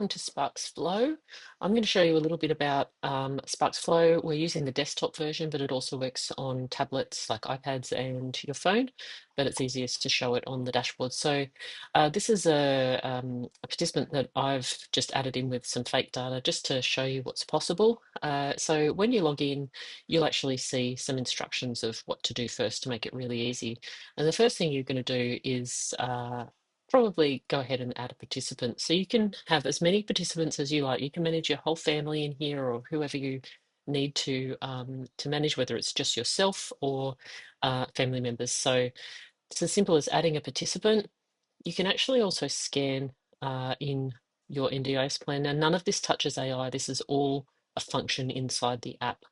welcome to Sparks Flow. I'm going to show you a little bit about Sparks Flow. We're using the desktop version, but it also works on tablets like iPads and your phone, but it's easiest to show it on the dashboard. So this is a participant that I've just added in with some fake data just to show you what's possible. So when you log in, you'll actually see some instructions of what to do first to make it really easy. And the first thing you're going to do is probably go ahead and add a participant. So you can have as many participants as you like. You can manage your whole family in here or whoever you need to manage, whether it's just yourself or family members. So it's as simple as adding a participant. You can actually also scan in your NDIS plan. Now, none of this touches AI. This is all a function inside the app.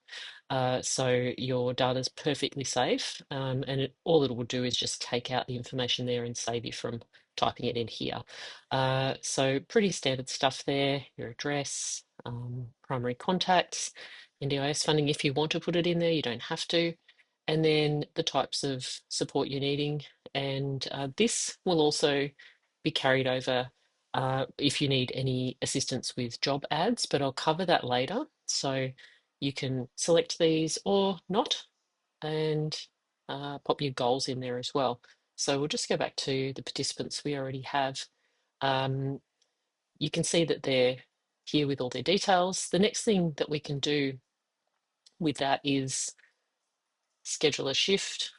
So your data is perfectly safe, and all it will do is just take out the information there and save you from typing it in here. So pretty standard stuff there, your address, primary contacts, NDIS funding. If you want to put it in there, you don't have to. And then the types of support you're needing. And this will also be carried over if you need any assistance with job ads, but I'll cover that later. So you can select these or not and pop your goals in there as well. So we'll just go back to the participants we already have. You can see that they're here with all their details. The next thing that we can do with that is schedule a shift,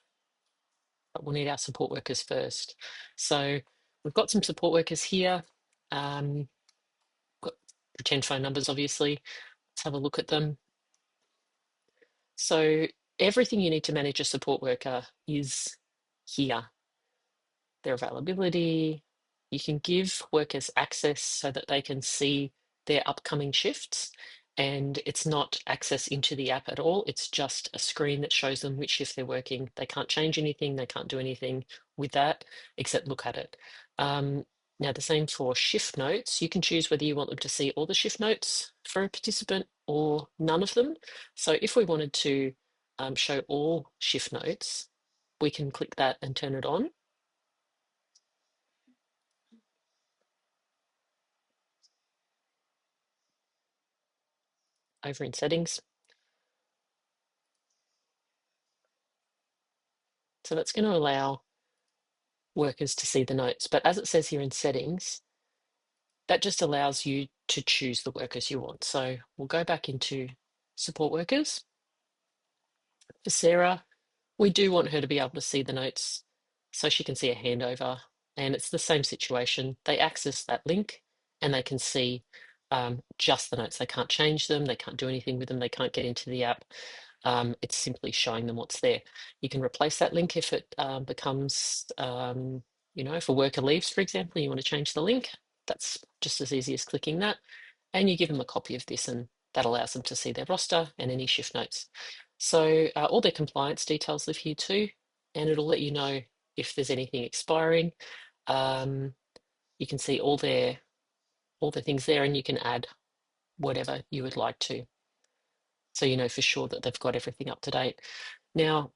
but we'll need our support workers first. So we've got some support workers here. Got pretend phone numbers, obviously. Let's have a look at them. So everything you need to manage a support worker is here. Their availability. You can give workers access so that they can see their upcoming shifts, and it's not access into the app at all. It's just a screen that shows them which shift they're working. They can't change anything. They can't do anything with that except look at it. Now, the same for shift notes. You can choose whether you want them to see all the shift notes for a participant or none of them. So if we wanted to show all shift notes, we can click that and turn it on. Over in settings. So that's going to allow workers to see the notes. But as it says here in settings, that just allows you to choose the workers you want. So we'll go back into support workers. For Sarah, we do want her to be able to see the notes so she can see a handover. And it's the same situation. They access that link and they can see just the notes. They can't change them. They can't do anything with them. They can't get into the app. It's simply showing them what's there. You can replace that link if it becomes, if a worker leaves, for example, you want to change the link. That's just as easy as clicking that. And you give them a copy of this, and that allows them to see their roster and any shift notes. So all their compliance details live here too, and it'll let you know if there's anything expiring. You can see all the things there, and you can add whatever you would like to. So you know for sure that they've got everything up to date. Now,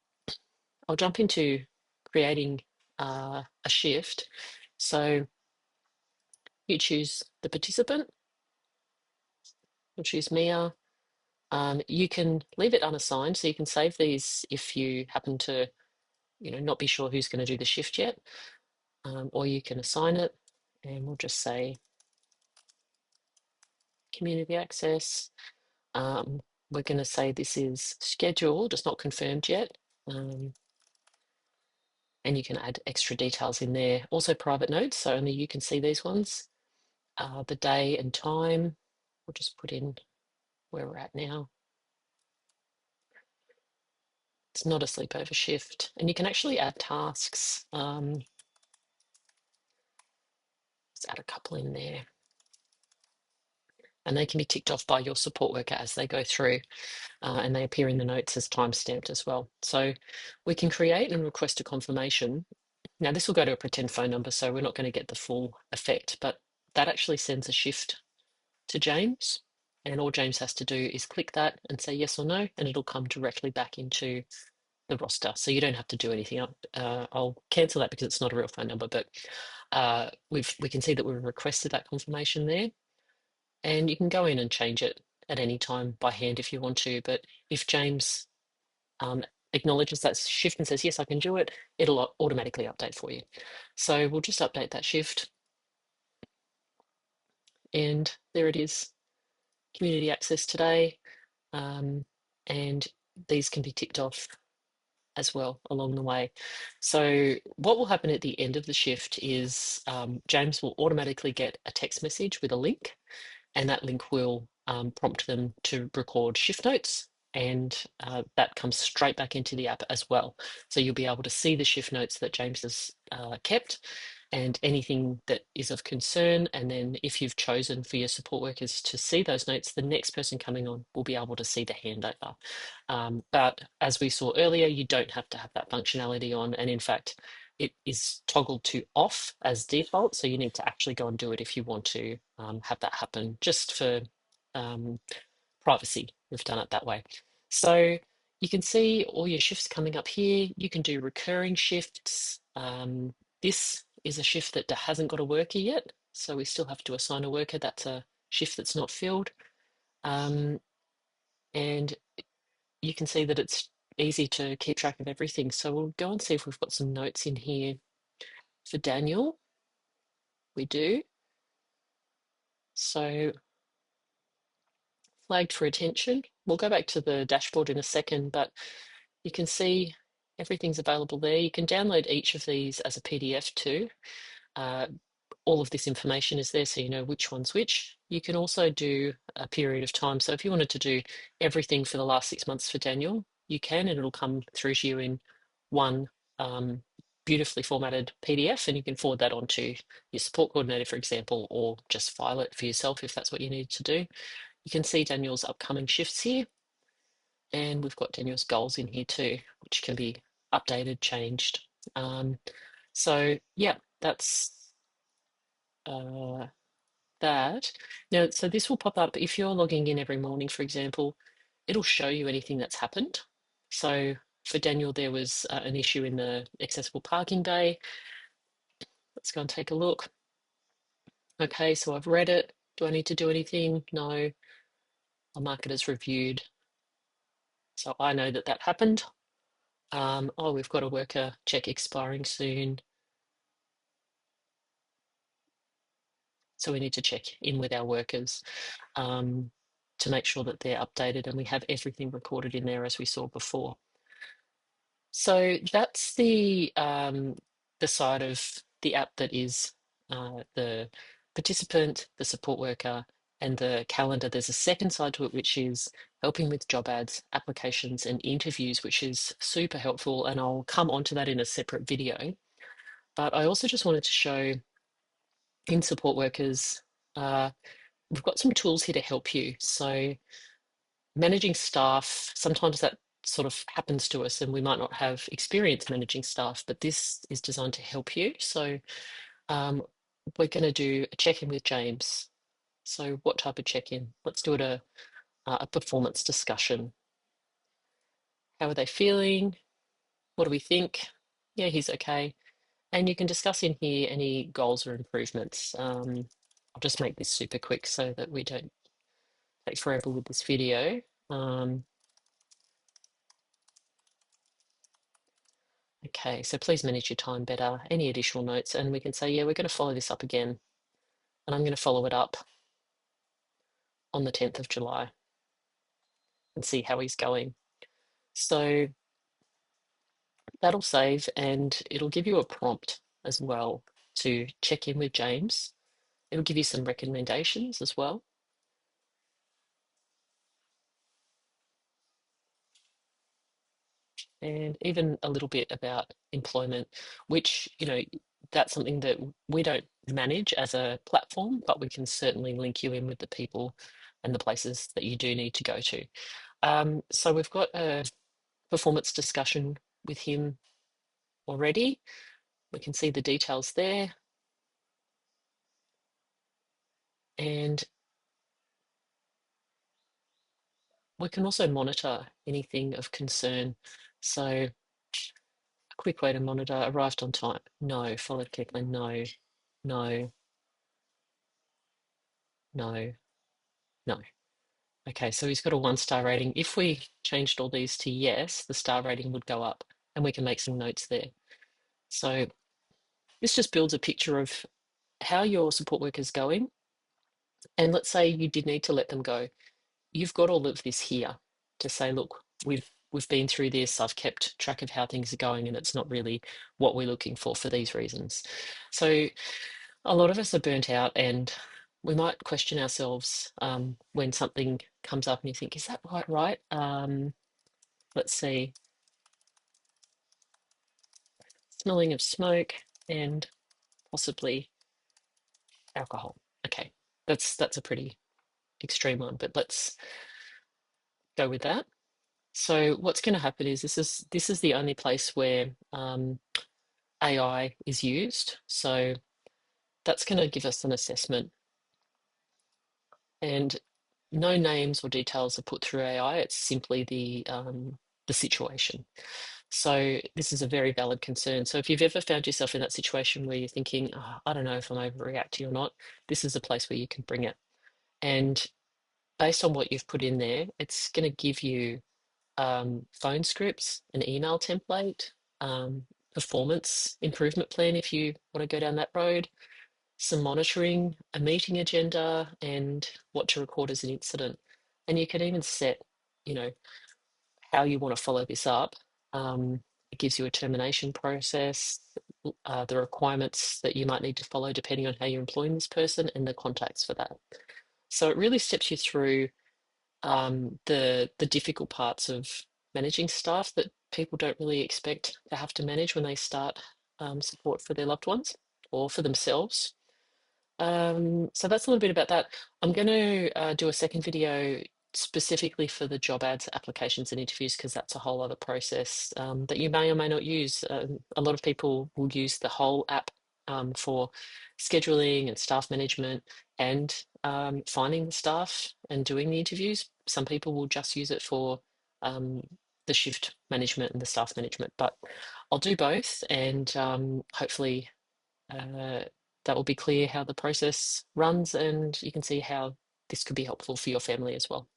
I'll jump into creating a shift. So you choose the participant. We'll choose Mia. You can leave it unassigned, so you can save these if you happen to, not be sure who's going to do the shift yet, or you can assign it, and we'll just say community access. We're going to say this is scheduled, it's not confirmed yet. And you can add extra details in there. Also private notes, so only you can see these ones. The day and time, we'll just put in where we're at now. It's not a sleepover shift. And you can actually add tasks. Let's add a couple in there. And they can be ticked off by your support worker as they go through, and they appear in the notes as time-stamped as well. So we can create and request a confirmation. Now this will go to a pretend phone number, so we're not going to get the full effect, but that actually sends a shift to James, and all James has to do is click that and say yes or no, and it'll come directly back into the roster. So you don't have to do anything. I'll cancel that because it's not a real phone number, but we can see that we've requested that confirmation there. and you can go in and change it at any time by hand if you want to. But if James um, acknowledges that shift and says, yes, I can do it, it'll automatically update for you. So we'll just update that shift. And there it is, community access today. And these can be ticked off as well along the way. So what will happen at the end of the shift is James will automatically get a text message with a link, and that link will prompt them to record shift notes, and that comes straight back into the app as well. So you'll be able to see the shift notes that James has kept and anything that is of concern. And then if you've chosen for your support workers to see those notes, the next person coming on will be able to see the handover. But as we saw earlier, you don't have to have that functionality on. And in fact, it is toggled to off as default. So you need to actually go and do it if you want to have that happen, just for privacy. We've done it that way. So you can see all your shifts coming up here. You can do recurring shifts. This is a shift that hasn't got a worker yet, so we still have to assign a worker. That's a shift that's not filled. And you can see that it's easy to keep track of everything. So we'll go and see if we've got some notes in here for Daniel. We do. So flagged for attention. We'll go back to the dashboard in a second, but you can see everything's available there. You can download each of these as a PDF too. All of this information is there so you know which one's which. You can also do a period of time. So if you wanted to do everything for the last 6 months for Daniel, you can, and it'll come through to you in one beautifully formatted PDF, and you can forward that on to your support coordinator, for example, or just file it for yourself if that's what you need to do. You can see Daniel's upcoming shifts here, and we've got Daniel's goals in here too, which can be updated, changed. So yeah, that's that. Now, so this will pop up if you're logging in every morning, for example, it'll show you anything that's happened. So for Daniel, there was an issue in the accessible parking bay. Let's go and take a look. Okay, so I've read it. Do I need to do anything? No. I'll mark it as reviewed. So I know that that happened. Oh, we've got a worker check expiring soon. So we need to check in with our workers to make sure that they're updated, and we have everything recorded in there as we saw before. So that's the side of the app that is the participant, the support worker, and the calendar. There's a second side to it, which is helping with job ads, applications, and interviews, which is super helpful. And I'll come onto that in a separate video. But I also just wanted to show in support workers, we've got some tools here to help you. So managing staff, sometimes that sort of happens to us and we might not have experience managing staff, but this is designed to help you. So we're going to do a check-in with James. So what type of check-in? Let's do it a performance discussion. How are they feeling? What do we think? Yeah, he's okay. And you can discuss in here any goals or improvements. I'll just make this super quick so that we don't take forever with this video. Okay, so please manage your time better. Any additional notes? And we can say, yeah, we're going to follow this up again. And I'm going to follow it up on the 10th of July and see how he's going. So that'll save, and it'll give you a prompt as well to check in with James. It'll give you some recommendations as well. And even a little bit about employment, which, that's something that we don't manage as a platform, but we can certainly link you in with the people and the places that you do need to go to. So we've got a performance discussion with him already. We can see the details there. And we can also monitor anything of concern. So a quick way to monitor: arrived on time, no; followed carefully, no; no; no; No. Okay, so he's got a 1-star rating. If we changed all these to yes, the star rating would go up, and we can make some notes there. So this just builds a picture of how your support work is going. And let's say you did need to let them go. You've got all of this here to say, look, we've been through this. I've kept track of how things are going, and it's not really what we're looking for these reasons. So a lot of us are burnt out, and we might question ourselves when something comes up and you think, is that quite right? Let's see, smelling of smoke and possibly alcohol. Okay, that's a pretty extreme one, but let's go with that. So what's going to happen is this is the only place where AI is used. So that's going to give us an assessment, and no names or details are put through AI. It's simply the situation. So this is a very valid concern. So if you've ever found yourself in that situation where you're thinking, oh, I don't know if I'm overreacting or not, this is a place where you can bring it. And based on what you've put in there, it's going to give you phone scripts, an email template, performance improvement plan if you want to go down that road, some monitoring, a meeting agenda, and what to record as an incident. And you can even set, you know, how you want to follow this up. It gives you a termination process, the requirements that you might need to follow depending on how you're employing this person, and the contacts for that. So it really steps you through the difficult parts of managing staff that people don't really expect to have to manage when they start support for their loved ones or for themselves. So that's a little bit about that. I'm going to do a second video specifically for the job ads, applications, and interviews, because that's a whole other process that you may or may not use. A lot of people will use the whole app for scheduling and staff management and finding the staff and doing the interviews. Some people will just use it for um, the shift management and the staff management, but I'll do both, and hopefully uh, that will be clear how the process runs, and you can see how this could be helpful for your family as well.